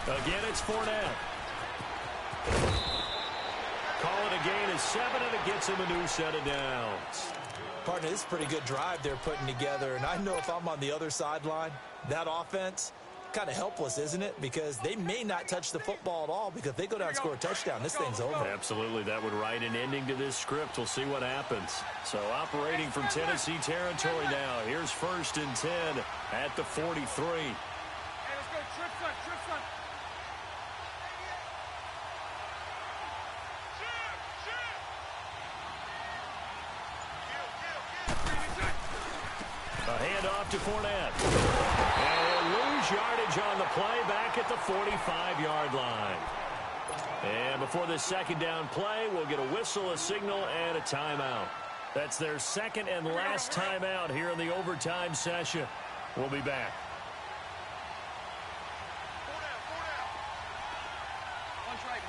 Again, it's Fournette. Call it a gain of 7, and it gets him a new set of downs. Partner, this is a pretty good drive they're putting together, and I know if I'm on the other sideline, that offense, kind of helpless, isn't it? Because they may not touch the football at all, because if they go down and score a touchdown, this thing's over. Absolutely, that would write an ending to this script. We'll see what happens. So operating from Tennessee territory now. Here's 1st and 10 at the 43. Hey, let's go. Trip front. A handoff to Fournette. And he'll lose yardage on the play back at the 45-yard line. And before this second down play, we'll get a whistle, a signal, and a timeout. That's their second and last timeout here in the overtime session. We'll be back. Bunch right.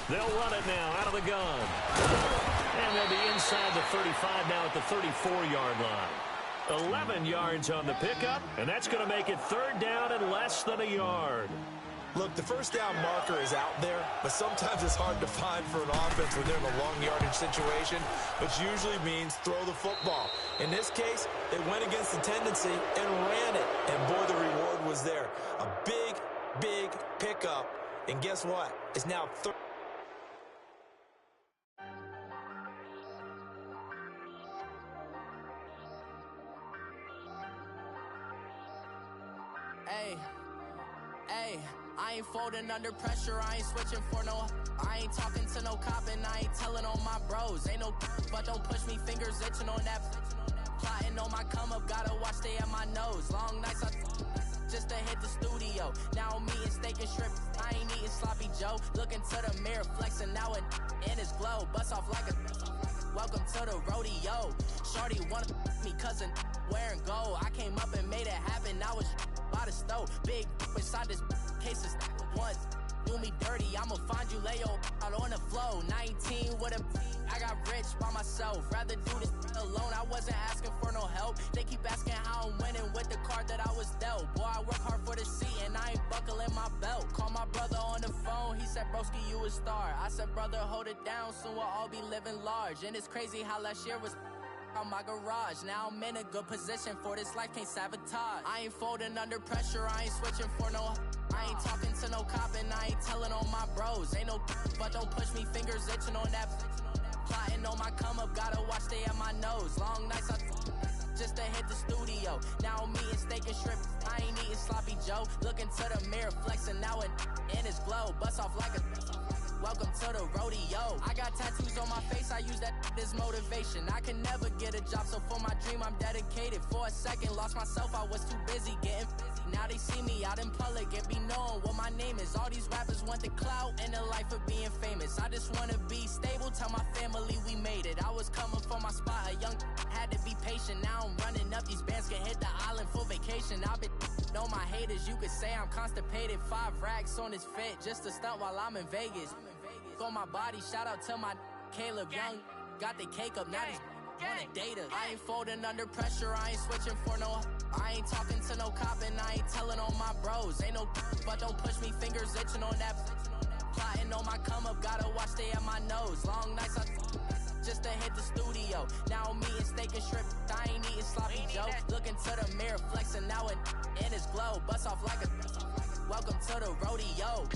They'll run it now out of the gun. And they'll be inside the 35 now at the 34-yard line. 11 yards on the pickup, and that's going to make it 3rd down and less than a yard. Look, the first down marker is out there, but sometimes it's hard to find for an offense when they're in a long yardage situation, which usually means throw the football. In this case, they went against the tendency and ran it, and boy, the reward was there. A big pickup, and guess what? It's now third. Hey, I ain't folding under pressure, I ain't switching for no. I ain't talking to no cop and I ain't telling on my bros. Ain't no but don't push me, fingers itching on that. Plotting on my come up, gotta watch stay at my nose. Long nights just to hit the studio. Now I'm eating steak and shrimp, I ain't eating sloppy Joe. Looking to the mirror, flexing now it in his glow. Bust off like a welcome to the rodeo. Shorty wanna me cousin wearing gold. I came up and made it happen. I was by the stove. Big inside this cases once. Do me dirty, I'ma find you, lay your out on the floor. 19 with a I got rich by myself. Rather do this alone, I wasn't asking for no help. They keep asking how I'm winning with the card that I was dealt. Boy, I work hard for the seat and I ain't buckling my belt. Call my brother on the phone, he said, broski, you a star. I said, brother, hold it down, soon we'll all be living large. And it's crazy how last year was on my garage. Now I'm in a good position for this life, can't sabotage. I ain't folding under pressure, I ain't switching for no. I ain't talking to no cop and I ain't telling on my bros. Ain't no but don't push me, fingers itching on that. Plotting on my come up, gotta watch stay at my nose. Long nights I just to hit the studio. Now I'm eating steak and shrimp, I ain't eating sloppy Joe. Looking to the mirror, flexing now and in his glow. Bust off like a welcome to the rodeo. I got tattoos on my face, I use that as motivation. I can never get a job, so for my dream I'm dedicated. For a second, lost myself, I was too busy getting busy. Now they see me out in public and be knowing what my name is. All these rappers want the clout and the life of being famous. I just wanna be stable, tell my family we made it. I was coming for my spot, a young had to be patient. Now I'm running up, these bands can hit the island for vacation. I've been know my haters, you could say I'm constipated. 5 racks on his fit, just to stunt while I'm in Vegas. On my body, shout out to my Caleb Young. Got the cake up, now these wanna date us. I ain't folding under pressure, I ain't switching for no. I ain't talking to no cop and I ain't telling on my bros. Ain't no but don't push me, fingers itching on that. Plotting on my come up, gotta watch stay at my nose. Long nights I just to hit the studio. Now I'm eating steak and shrimp, I ain't eating sloppy Joe. Looking to the mirror, flexing now and in his glow. Bust off like a welcome to the rodeo.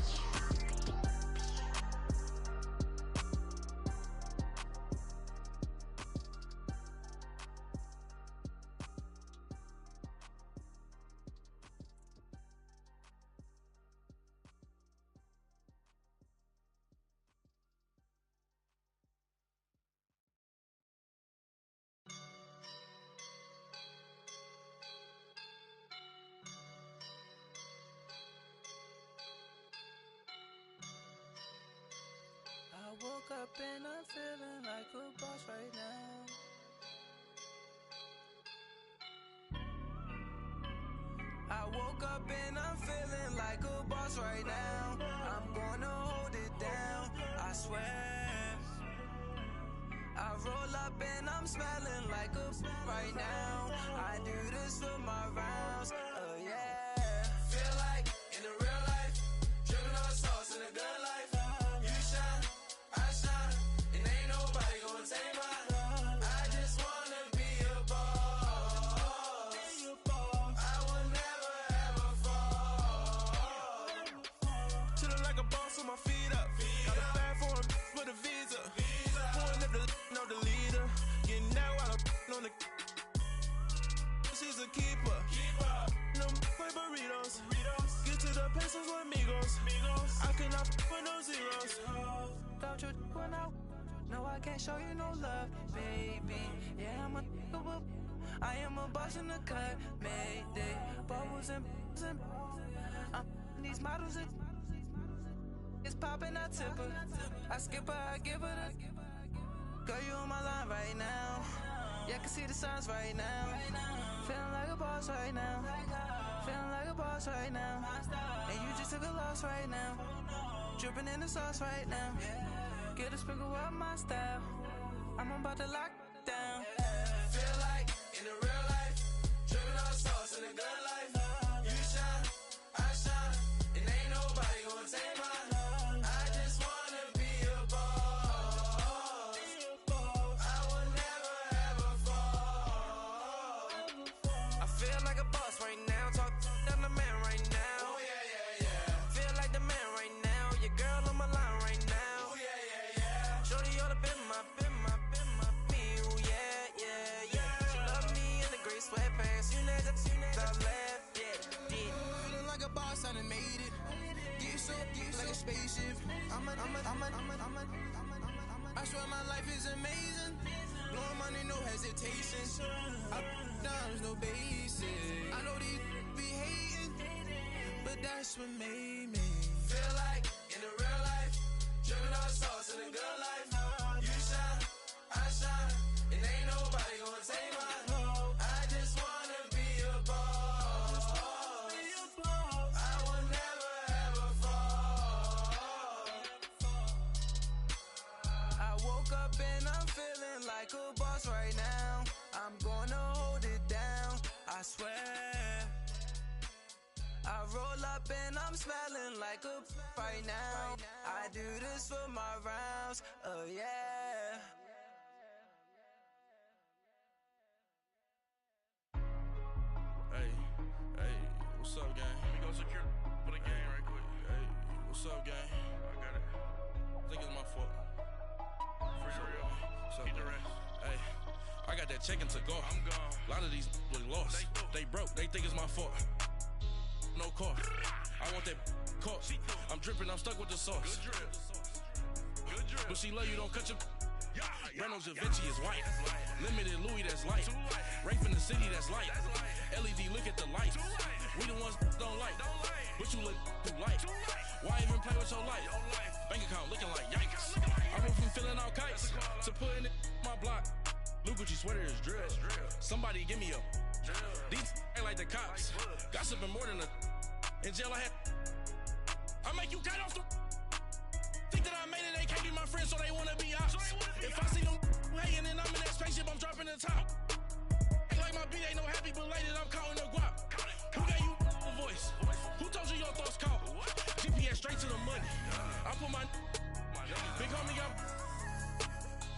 I woke up and I'm feeling like a boss right now. I woke up and I'm feeling like a boss right now. I'm gonna hold it down, I swear. I roll up and I'm smelling like a right now. I do this for my rounds, yeah. Feel like in the real life, dripping on sauce in a good life. You shine, I shine, and ain't nobody gonna take mine. I just wanna be a boss. I will never ever fall. Chillin' like a boss with my feet up. Got a bag for him with a visa. Pulling up the know the leader. Getting that while I'm on the. She's a keeper. No play burritos. Get to the pesos with amigos. I cannot with no zeros. Don't you run out? No, I can't show you no love, baby. Yeah, I am a boss in the cut. Mayday, bubbles and I'm these models. It's popping, I tip her. I skip her, I give her the. Girl, you on my line right now. Yeah, I can see the signs right now. Feeling like a boss right now. Feeling like a boss right now. And you just took a loss right now. Dripping in the sauce right now. Get a sprinkle up my style. I'm about to lock down. Feel like in the real life, dripping on sauce in a good life. You shine, I shine, and ain't nobody gonna take mine. I just wanna be a boss. I will never ever fall. I feel like a boss right now. Talk to the man right now. Oh yeah. Feel like the man right now. Your girl on my line right now. Oh yeah. Shorty oughta been my me. Oh yeah. She love me in the gray sweatpants. You never left. Yeah. Feeling like a boss, I done made it. Get so like a spaceship. I swear my life is amazing. Blowing money, no hesitation. There's no basic. I know these be hating, but that's what made me feel like in the real life, dripping on sauce in a good life. You shine, I shine, and ain't nobody gonna take mine. I just want I swear. I roll up and I'm smelling like a right now. I do this for my rounds, oh yeah. Hey, what's up, gang? Let me go secure for the game right quick. Hey, what's up, gang? I got it. I think it's my fault. For real. What's up, Keep the gang? rest. Hey, I got that check-in to go. I'm gone. A lot of these look lost. They broke. They think it's my fault. No car. I want that caught. I'm dripping. I'm stuck with the sauce. Good drip. Good drip. But she love you. Don't cut your. Yeah, Reynolds Da Vinci is white. Limited Louis, that's light. Rape in the city, that's light. LED, look at the lights. We the ones don't like. But you look too light. Why even play with your life? Bank account looking like yikes. I went from filling out kites to putting it in my block. Blue Gucci sweater is drill. Somebody give me a. These ain't like the cops. Gossiping more than a. In jail I had. I make you cut off the. Think that I made it, they can't be my friends, so they wanna be ops. If I see them hating and I'm in that spaceship, I'm dropping the top. Ain't like my beat ain't no happy belated, I'm counting the guap. Who gave you a voice? Who told you your thoughts count? GPS straight to the money. I put my big homie up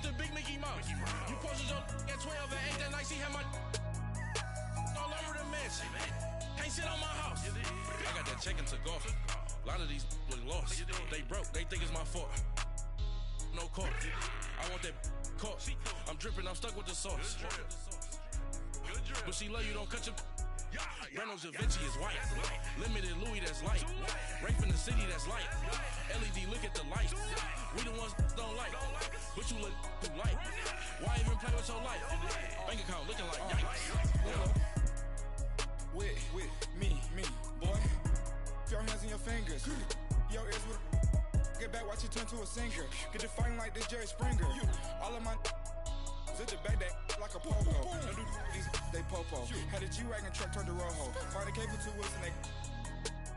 the big Mickey Mouse. You posted your at 12 and 8 that night, she had my all over the mansion. Can't sit on my house. I got that check-in to go. A lot of these look lost. They broke, they think it's my fault. No car. I want that caught. I'm dripping, I'm stuck with the sauce. But she love you, don't cut your. Reynolds Da Vinci is white. Limited Louis, that's light. Rape in the city, that's light. LED, look at the lights. We the ones don't like. But you look too light. Why even play with your life? Bank account looking like yikes. With me, boy. Your hands in your fingers. Your ears with get back, watch you turn to a singer. Get to fighting like this Jerry Springer. All of my zit the back that like a popo. Don't do these they popo. Had a G-Wagon truck turned to Rojo. Find a cable 2 wheels and they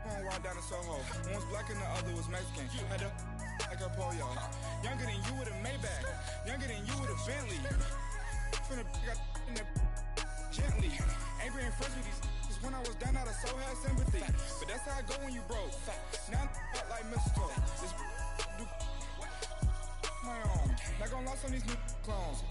going wild down in Soho. One was black and the other was Mexican. Had a like a pollo. Younger than you with a Maybach. Younger than you with a Bentley. Finna got in the gently. Ain't been friends with these. When I was down, I so had sympathy. But that's how I go when you broke. Now I'm like mistletoe. This do my own. Not gonna lost on these new clones.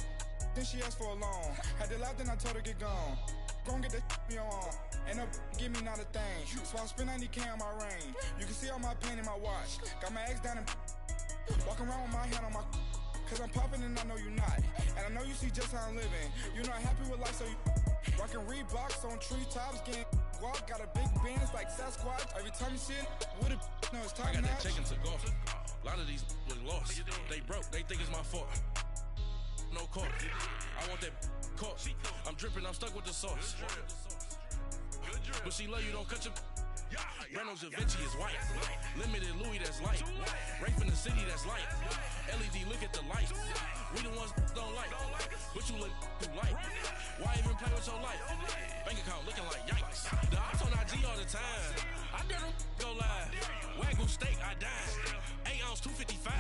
Then she asked for a loan. Had to laugh, then I told her get gone. Gon' get that me on. Ain't no give me not a thing. So I spend 90K on my ring. You can see all my pain in my watch. Got my ex down and walking around with my hand on my. Cause I'm popping and I know you not. And I know you see just how I'm living. You're not happy with life, so you. Rockin' Reeboks on treetops, getting guap, got a big Benz like Sasquatch. Every time you see it, with it, no, it's time I got notch. that check-in to go. A lot of these look lost. They broke, they think it's my fault. No car. I want that caught. I'm dripping, I'm stuck with the sauce. But she love you, don't cut your. Reynolds Da Vinci is white. Limited Louis, that's light. Rape in the city, that's light. LED, look at the lights. We the ones don't like. But you look too light. Why even play with your life? Bank account looking like yikes. The ops on IG all the time. I dare them go live. Wagyu steak, I died. 8 ounce, 255.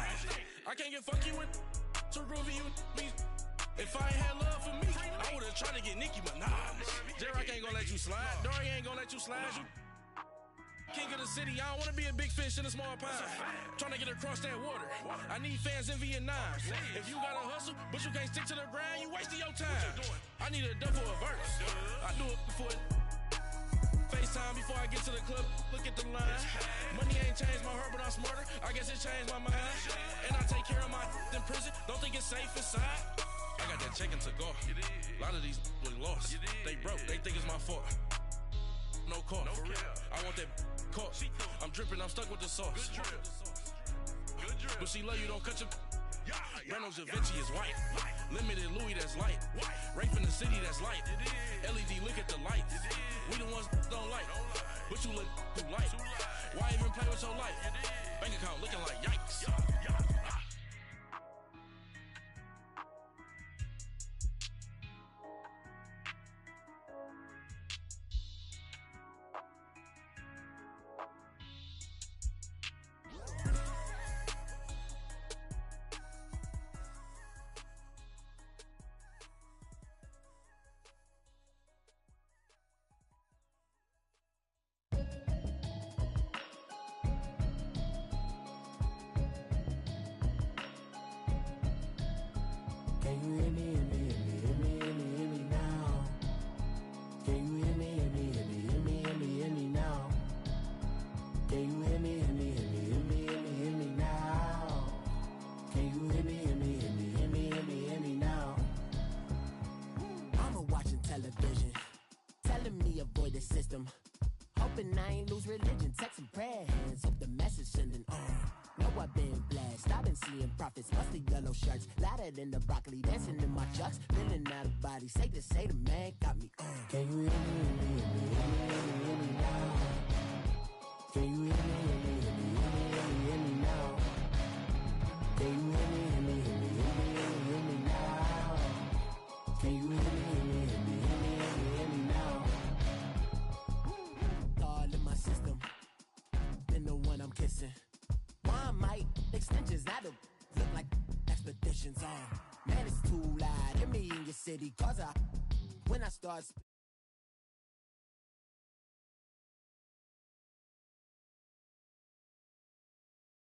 I can't get fuck you with too groovy you me. If I ain't had love for me, I would've tried to get Nicki Minaj. J-Rock ain't gonna let you slide. Dory ain't gonna let you slide. You king of the city, I don't wanna be a big fish in a small pond. Trying to get across that water. I need fans in Vietnam. If you gotta hustle, but you can't stick to the grind, you wasting your time. I need a double a verse. I do it before FaceTime before I get to the club. Look at the line. Money ain't changed my heart, but I'm smarter. I guess it changed my mind. And I take care of my in prison. Don't think it's safe inside. I got that check-in to go. A lot of these look lost. They broke. They think it's my fault. No car. I want that caught. I'm dripping, I'm stuck with the sauce. But she love you, don't cut your. Reynolds Da Vinci is white. Limited Louis, that's light. Rape in the city, that's light. LED, look at the lights. We the ones don't like. But you look too light. Why even play with your life? Bank account looking like yikes. Can you hear me, hear me, hear me, hear me, hear me, hear me now? Can you hear me, hear me, hear me, hear me, hear me, hear me now? Can you hear me, hear me, hear me, hear me, hear me, hear me now? Can you hear me, hear me, hear me, hear me, hear me, hear me now? Mama watching television, telling me avoid the system. Hoping I ain't lose religion, texting prayer hands, hope the message sending on. Know I've been blessed, I've been seeing prophets, mostly yellow shirts, louder than the broccoli, dancing in my chucks, feeling out of body, safe to say the man got me on. Can you hear me, hear me, hear me, hear me, hear me, hear me now? Can you hear me, hear me, hear me, hear me, hear me, hear me now? Can you hear me, hear me, hear me, hear me, hear me, hear me now? Can you hear me, hear me, hear me, hear me, hear me, hear me now? All in my system, been the one I'm kissing. Why might extensions out of look like expeditions on? Man, it's too loud. Hear me in your city, cause when I start